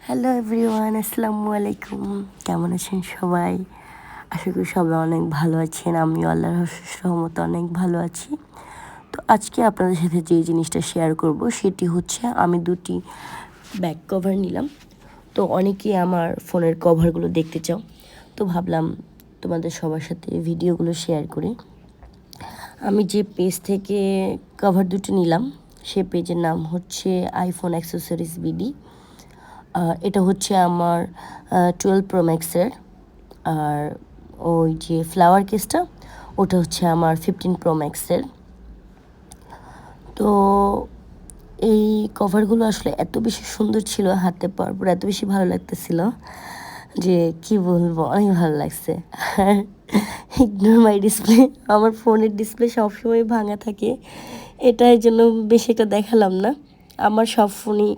Hello everyone, আসসালামু আলাইকুম। কেমন আছেন সবাই? আশা করি সবাই অনেক ভালো আছেন। আমিও আল্লাহর রহমতে অনেক ভালো আছি। তো আজকে আপনাদের সাথে যে জিনিসটা শেয়ার করব সেটি হচ্ছে আমি দুটি ব্যাক কভার নিলাম। তো অনেকেই আমার ফোনের কভারগুলো দেখতে চাও, তো ভাবলাম তোমাদের সবার সাথে ভিডিওগুলো শেয়ার করি। আমি যে পেজ থেকে কভার দুটি নিলাম সে পেজের নাম হচ্ছে আইফোন অ্যাক্সেসরিজ বিডি। এটা হচ্ছে আমার 12 প্রো ম্যাক্সের, আর ওই যে ফ্লাওয়ার কেসটা ওটা হচ্ছে আমার 15 প্রো ম্যাক্সের। তো এই কভারগুলো আসলে এত বেশি সুন্দর ছিল, হাতে পাওয়ার পর এত বেশি ভালো লাগতেছিল যে কি বলবো, অনেক ভালো লাগছে। আর ইগনোর মাই ডিসপ্লে, আমার ফোনের ডিসপ্লে সবসময় ভাঙা থাকে, এটার জন্য বেশি একটা দেখালাম না। আমার সব ফোনই